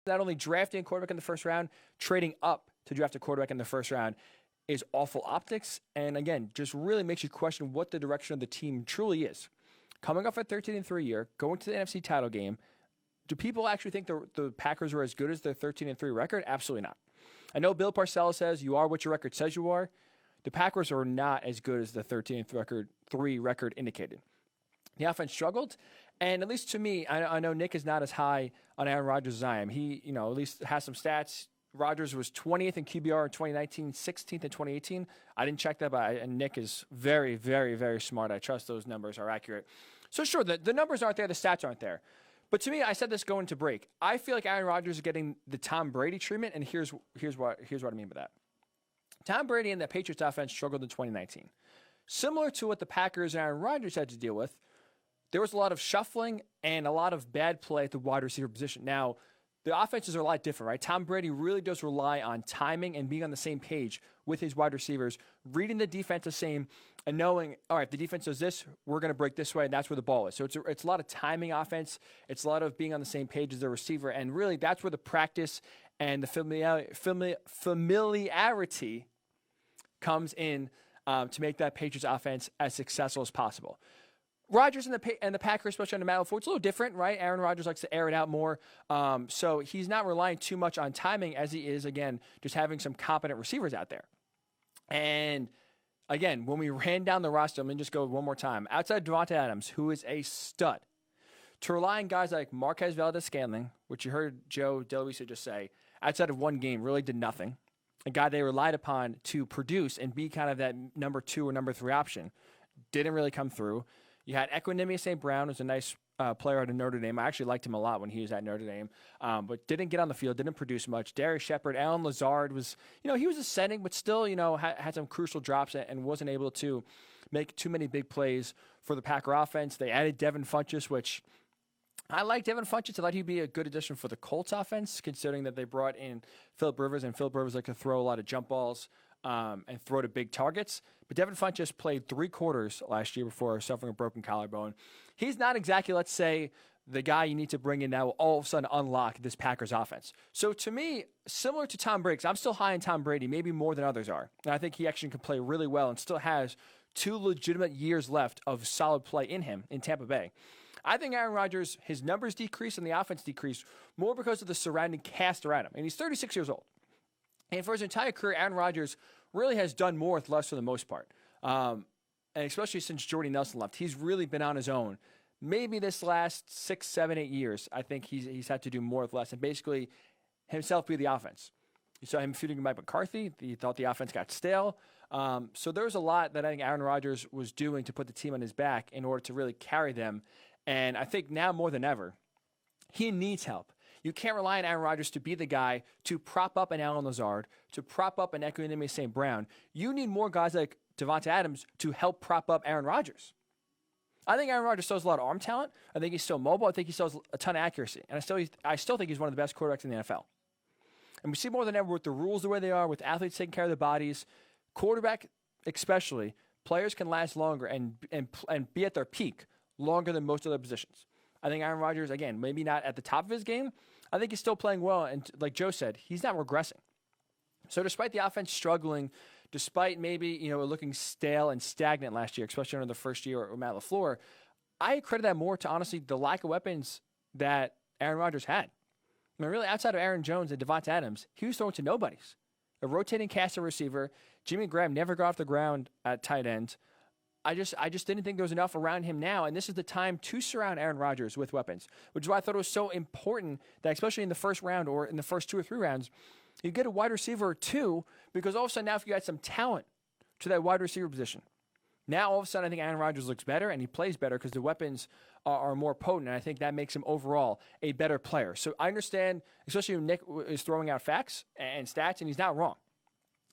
not only drafting a quarterback in the first round, trading up to draft a quarterback in the first round is awful optics. And again, just really makes you question what the direction of the team truly is. Coming off a 13-3 year, going to the NFC title game, do people actually think the Packers are as good as their 13-3 record? Absolutely not. I know Bill Parcells says you are what your record says you are. The Packers are not as good as the 13-3 record indicated. The offense struggled, and at least to me, I know Nick is not as high on Aaron Rodgers as I am. He, at least has some stats. Rodgers was 20th in QBR in 2019, 16th in 2018. I didn't check that, and Nick is very, very, very smart. I trust those numbers are accurate. So sure, the numbers aren't there, the stats aren't there. But to me, I said this going to break. I feel like Aaron Rodgers is getting the Tom Brady treatment, and here's what I mean by that. Tom Brady and the Patriots offense struggled in 2019. Similar to what the Packers and Aaron Rodgers had to deal with, there was a lot of shuffling and a lot of bad play at the wide receiver position. Now, the offenses are a lot different, right? Tom Brady really does rely on timing and being on the same page with his wide receivers, reading the defense the same, and knowing, all right, if the defense does this, we're going to break this way, and that's where the ball is. So it's a lot of timing offense. It's a lot of being on the same page as the receiver, and really that's where the practice and the familiarity comes in to make that Patriots offense as successful as possible. Rodgers and the Packers, especially on the Battle 4, it's a little different, right? Aaron Rodgers likes to air it out more. So he's not relying too much on timing as he is, again, just having some competent receivers out there. And, again, when we ran down the roster, let me just go one more time. Outside Davante Adams, who is a stud, to rely on guys like Marquez Valdes-Scantling, which you heard Joe Deluisa just say, outside of one game, really did nothing. A guy they relied upon to produce and be kind of that number 2 or number 3 option. Didn't really come through. You had Equanimeous St. Brown, who's a nice player out of Notre Dame. I actually liked him a lot when he was at Notre Dame, but didn't get on the field, didn't produce much. Darius Shepard, Allen Lazard was, he was ascending, but still, had some crucial drops and wasn't able to make too many big plays for the Packer offense. They added Devin Funchess, which I like Devin Funchess. I thought he'd be a good addition for the Colts offense, considering that they brought in Philip Rivers, and Philip Rivers likes to throw a lot of jump balls and throw to big targets. But Devin Funchess played 3 quarters last year before suffering a broken collarbone. He's not exactly, let's say, the guy you need to bring in now all of a sudden unlock this Packers offense. So to me, similar to Tom Brady, 'cause I'm still high on Tom Brady, maybe more than others are. And I think he actually can play really well and still has 2 legitimate years left of solid play in him in Tampa Bay. I think Aaron Rodgers, his numbers decrease and the offense decrease more because of the surrounding cast around him. And he's 36 years old. And for his entire career, Aaron Rodgers really has done more with less for the most part. And especially since Jordy Nelson left, he's really been on his own. Maybe this last 6, 7, 8 years, I think he's had to do more with less and basically himself be the offense. You saw him feuding with Mike McCarthy. He thought the offense got stale. So there was a lot that I think Aaron Rodgers was doing to put the team on his back in order to really carry them. And I think now more than ever, he needs help. You can't rely on Aaron Rodgers to be the guy to prop up an Allen Lazard, to prop up an Equanimeous St. Brown. You need more guys like Davante Adams to help prop up Aaron Rodgers. I think Aaron Rodgers still has a lot of arm talent. I think he's still mobile. I think he still has a ton of accuracy. And I still think he's one of the best quarterbacks in the NFL. And we see more than ever with the rules the way they are, with athletes taking care of their bodies, quarterback especially, players can last longer and be at their peak longer than most other positions. I think Aaron Rodgers, again, maybe not at the top of his game. I think he's still playing well. And like Joe said, he's not regressing. So despite the offense struggling, despite maybe, looking stale and stagnant last year, especially under the first year of Matt LaFleur, I credit that more to, honestly, the lack of weapons that Aaron Rodgers had. I mean, really, outside of Aaron Jones and Davante Adams, he was throwing to nobodies. A rotating cast of receiver. Jimmy Graham never got off the ground at tight end. I just didn't think there was enough around him now, and this is the time to surround Aaron Rodgers with weapons, which is why I thought it was so important that, especially in the first round or in the first 2 or 3 rounds, you get a wide receiver or 2, because all of a sudden now if you add some talent to that wide receiver position, now all of a sudden I think Aaron Rodgers looks better and he plays better because the weapons are more potent, and I think that makes him overall a better player. So I understand, especially when Nick is throwing out facts and stats, and he's not wrong.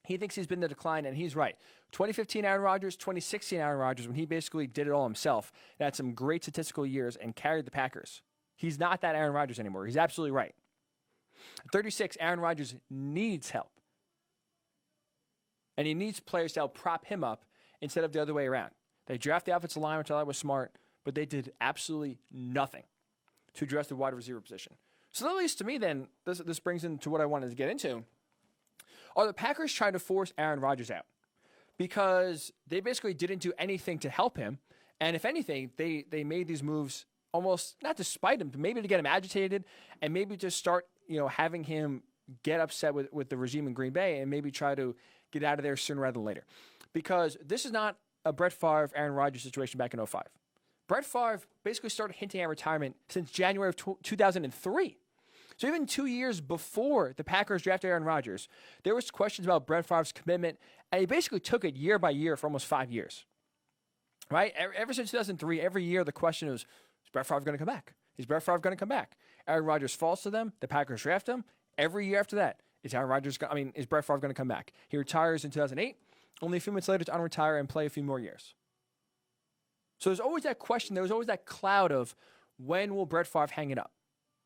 He thinks he's been in the decline, and he's right. 2015 Aaron Rodgers, 2016 Aaron Rodgers, when he basically did it all himself, and had some great statistical years and carried the Packers. He's not that Aaron Rodgers anymore. He's absolutely right. At 36, Aaron Rodgers needs help. And he needs players to help prop him up instead of the other way around. They draft the offensive line, which I thought was smart, but they did absolutely nothing to address the wide receiver position. So that leads to me then, this brings into what I wanted to get into. Are the Packers trying to force Aaron Rodgers out? Because they basically didn't do anything to help him. And if anything, they made these moves almost not to spite him, but maybe to get him agitated and maybe to start, having him get upset with the regime in Green Bay and maybe try to get out of there sooner rather than later. Because this is not a Brett Favre, Aaron Rodgers situation back in 2005. Brett Favre basically started hinting at retirement since January of 2003. So even 2 years before the Packers drafted Aaron Rodgers, there was questions about Brett Favre's commitment, and he basically took it year by year for almost 5 years. Right? Ever since 2003, every year the question was, is Brett Favre going to come back? Is Brett Favre going to come back? Aaron Rodgers falls to them. The Packers draft him. Every year after that, is Brett Favre going to come back? He retires in 2008. Only a few months later to unretire and play a few more years. So there's always that question. There was always that cloud of when will Brett Favre hang it up?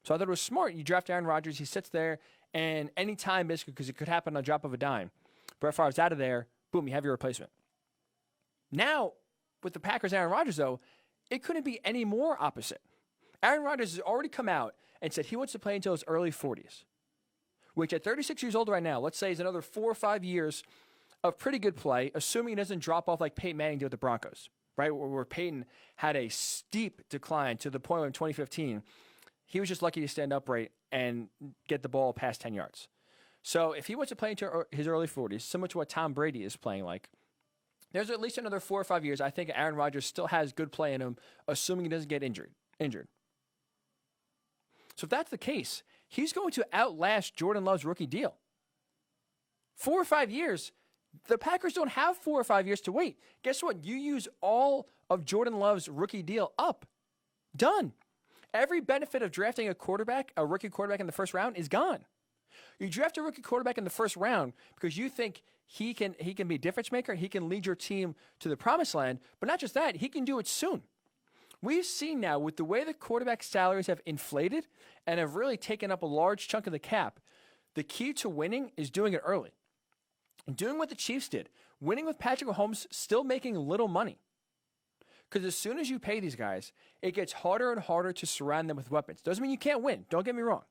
So I thought it was smart. You draft Aaron Rodgers. He sits there, and any time, basically, because it could happen on a drop of a dime, Brett Favre's out of there. Boom, you have your replacement. Now, with the Packers, Aaron Rodgers, though, it couldn't be any more opposite. Aaron Rodgers has already come out and said he wants to play until his early 40s, which at 36 years old right now, let's say is another 4 or 5 years of pretty good play, assuming he doesn't drop off like Peyton Manning did with the Broncos, right? Where Peyton had a steep decline to the point where in 2015, he was just lucky to stand upright and get the ball past 10 yards. So if he wants to play into his early 40s, similar to what Tom Brady is playing like, there's at least another 4 or 5 years. I think Aaron Rodgers still has good play in him, assuming he doesn't get injured. So if that's the case, he's going to outlast Jordan Love's rookie deal. 4 or 5 years, the Packers don't have 4 or 5 years to wait. Guess what? You use all of Jordan Love's rookie deal up. Done. Every benefit of drafting a rookie quarterback in the first round is gone. You draft a rookie quarterback in the first round because you think he can be a difference maker. He can lead your team to the promised land. But not just that, he can do it soon. We've seen now with the way the quarterback salaries have inflated and have really taken up a large chunk of the cap, the key to winning is doing it early. And doing what the Chiefs did, winning with Patrick Mahomes, still making little money. Because as soon as you pay these guys, it gets harder and harder to surround them with weapons. Doesn't mean you can't win. Don't get me wrong.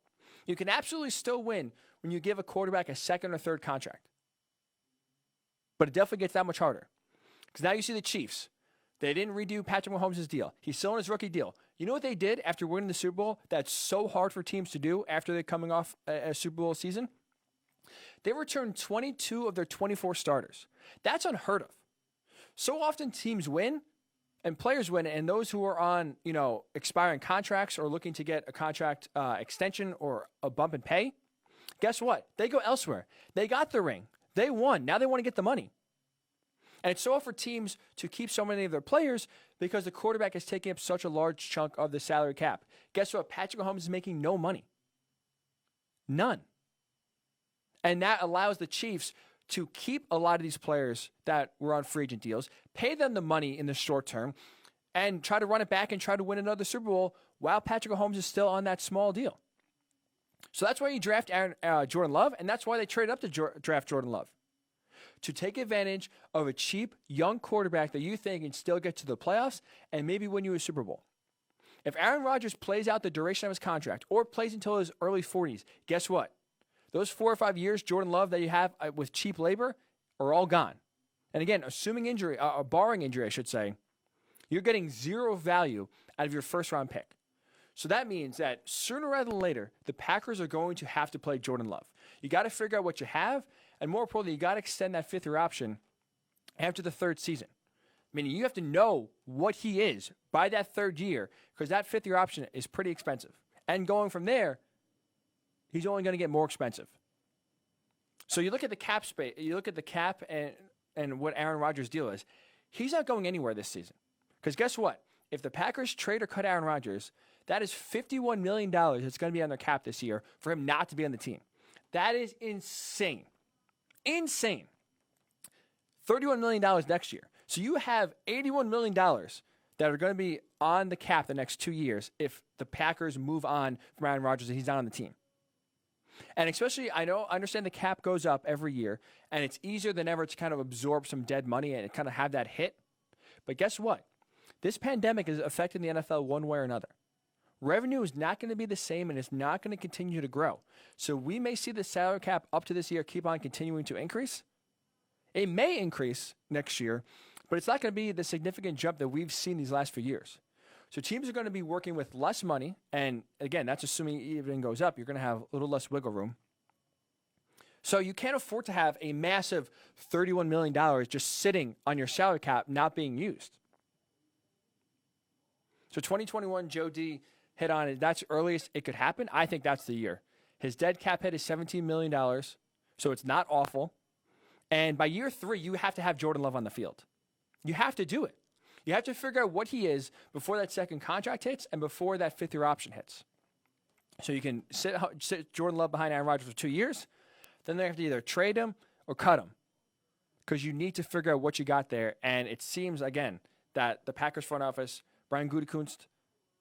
You can absolutely still win when you give a quarterback a second or third contract. But it definitely gets that much harder. Because now you see the Chiefs. They didn't redo Patrick Mahomes' deal. He's still in his rookie deal. You know what they did after winning the Super Bowl that's so hard for teams to do after they're coming off a Super Bowl season? They returned 22 of their 24 starters. That's unheard of. So often teams win and players win, and those who are on, expiring contracts or looking to get a contract extension or a bump in pay, guess what? They go elsewhere. They got the ring. They won. Now they want to get the money. And it's so hard for teams to keep so many of their players because the quarterback is taking up such a large chunk of the salary cap. Guess what? Patrick Mahomes is making no money. None. And that allows the Chiefs to keep a lot of these players that were on free agent deals, pay them the money in the short term, and try to run it back and try to win another Super Bowl while Patrick Mahomes is still on that small deal. So that's why you draft Jordan Love, and that's why they traded up to draft Jordan Love. To take advantage of a cheap, young quarterback that you think can still get to the playoffs and maybe win you a Super Bowl. If Aaron Rodgers plays out the duration of his contract or plays until his early 40s, guess what? Those 4 or 5 years, Jordan Love, that you have with cheap labor are all gone. And again, assuming injury, barring injury, I should say, you're getting zero value out of your first-round pick. So that means that sooner rather than later, the Packers are going to have to play Jordan Love. You got to figure out what you have, and more importantly, you got to extend that fifth-year option after the third season. Meaning you have to know what he is by that third year, because that fifth-year option is pretty expensive. And going from there, he's only going to get more expensive. So you look at the cap space, you look at the cap and what Aaron Rodgers' deal is. He's not going anywhere this season. Because guess what? If the Packers trade or cut Aaron Rodgers, that is $51 million that's going to be on their cap this year for him not to be on the team. That is insane. Insane. $31 million next year. So you have $81 million that are going to be on the cap the next 2 years if the Packers move on from Aaron Rodgers and he's not on the team. And especially, I understand the cap goes up every year, and it's easier than ever to kind of absorb some dead money and kind of have that hit. But guess what? This pandemic is affecting the NFL one way or another. revenue is not going to be the same and it's not going to continue to grow. So we may see the salary cap up to this year keep on continuing to increase. It may increase next year, but it's not going to be the significant jump that we've seen these last few years. So teams are going to be working with less money, and again, that's assuming everything goes up. You're going to have a little less wiggle room. So you can't afford to have a massive $31 million just sitting on your salary cap not being used. So 2021, Joe D hit on it. That's earliest it could happen. I think that's the year. His dead cap hit is $17 million, so it's not awful. And by year 3, you have to have Jordan Love on the field. You have to do it. You have to figure out what he is before that second contract hits and before that fifth-year option hits. So you can sit Jordan Love behind Aaron Rodgers for 2 years. Then they have to either trade him or cut him because you need to figure out what you got there. And it seems, again, that the Packers front office, Brian Gutekunst,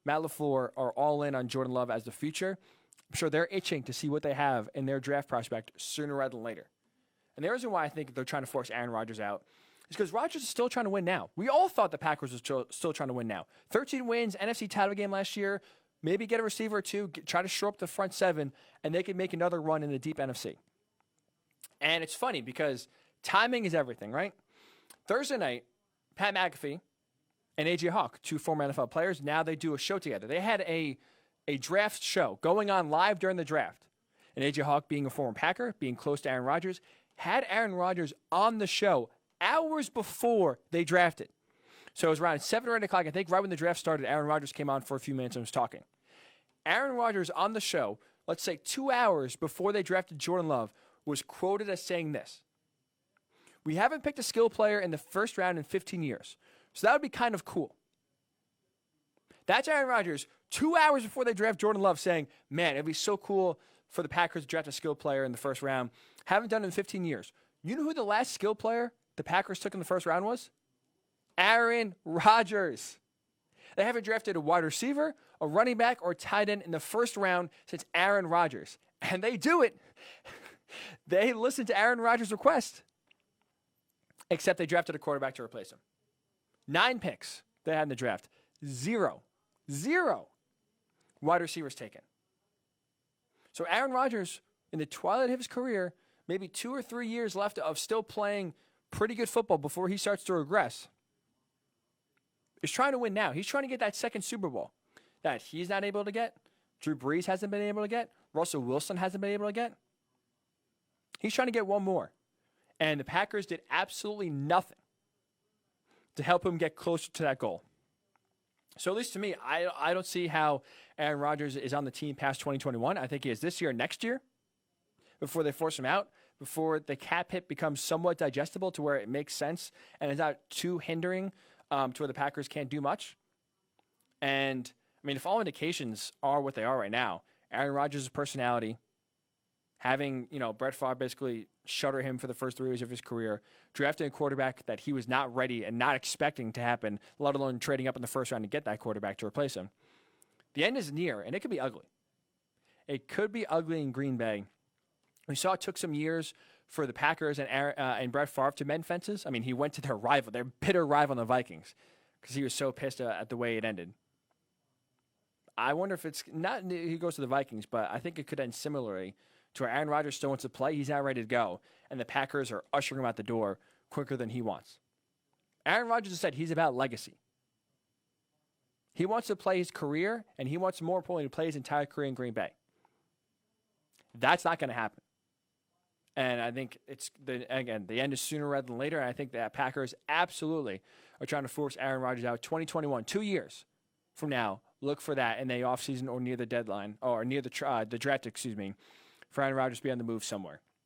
Matt LaFleur are all in on Jordan Love as the future. I'm sure they're itching to see what they have in their draft prospect sooner rather than later. And the reason why I think they're trying to force Aaron Rodgers out is because Rodgers is still trying to win now. We all thought the Packers were still trying to win now. 13 wins, NFC title game last year, maybe get a receiver or two, try to shore up the front seven, and they could make another run in the deep NFC. And it's funny because timing is everything, right? Thursday night, Pat McAfee and A.J. Hawk, 2 former NFL players, now they do a show together. They had a draft show going on live during the draft. And A.J. Hawk, being a former Packer, being close to Aaron Rodgers, had Aaron Rodgers on the show hours before they drafted. So it was around 7 or 8 o'clock. I think right when the draft started, Aaron Rodgers came on for a few minutes and was talking. Aaron Rodgers on the show, let's say 2 hours before they drafted Jordan Love, was quoted as saying this: "We haven't picked a skill player in the first round in 15 years. So that would be kind of cool." That's Aaron Rodgers 2 hours before they draft Jordan Love saying, man, it'd be so cool for the Packers to draft a skill player in the first round. Haven't done it in 15 years. You know who the last skill player the Packers took in the first round was? Aaron Rodgers. They haven't drafted a wide receiver, a running back, or a tight end in the first round since Aaron Rodgers. And they do it. They listened to Aaron Rodgers' request. Except they drafted a quarterback to replace him. 9 picks they had in the draft. Zero wide receivers taken. So Aaron Rodgers, in the twilight of his career, maybe 2 or 3 years left of still playing pretty good football before he starts to regress, is trying to win now. He's trying to get that second Super Bowl that he's not able to get. Drew Brees hasn't been able to get. Russell Wilson hasn't been able to get. He's trying to get one more. And the Packers did absolutely nothing to help him get closer to that goal. So at least to me, I don't see how Aaron Rodgers is on the team past 2021. I think he is this year, next year, before they force him out, before the cap hit becomes somewhat digestible to where it makes sense and is not too hindering to where the Packers can't do much. And, I mean, if all indications are what they are right now, Aaron Rodgers' personality, having, Brett Favre basically shutter him for the first 3 years of his career, drafting a quarterback that he was not ready and not expecting to happen, let alone trading up in the first round to get that quarterback to replace him. The end is near, and it could be ugly. It could be ugly in Green Bay. We saw it took some years for the Packers and Brett Favre to mend fences. I mean, he went to their rival, their bitter rival, the Vikings, because he was so pissed at the way it ended. I wonder if it's not he goes to the Vikings, but I think it could end similarly to where Aaron Rodgers still wants to play. He's not ready to go, and the Packers are ushering him out the door quicker than he wants. Aaron Rodgers has said he's about legacy. He wants to play his career, and he wants, more importantly, to play his entire career in Green Bay. That's not going to happen. And I think the end is sooner rather than later, and I think that Packers absolutely are trying to force Aaron Rodgers out. 2021, 2 years from now, look for that in the offseason or near the deadline, or near the draft, for Aaron Rodgers to be on the move somewhere.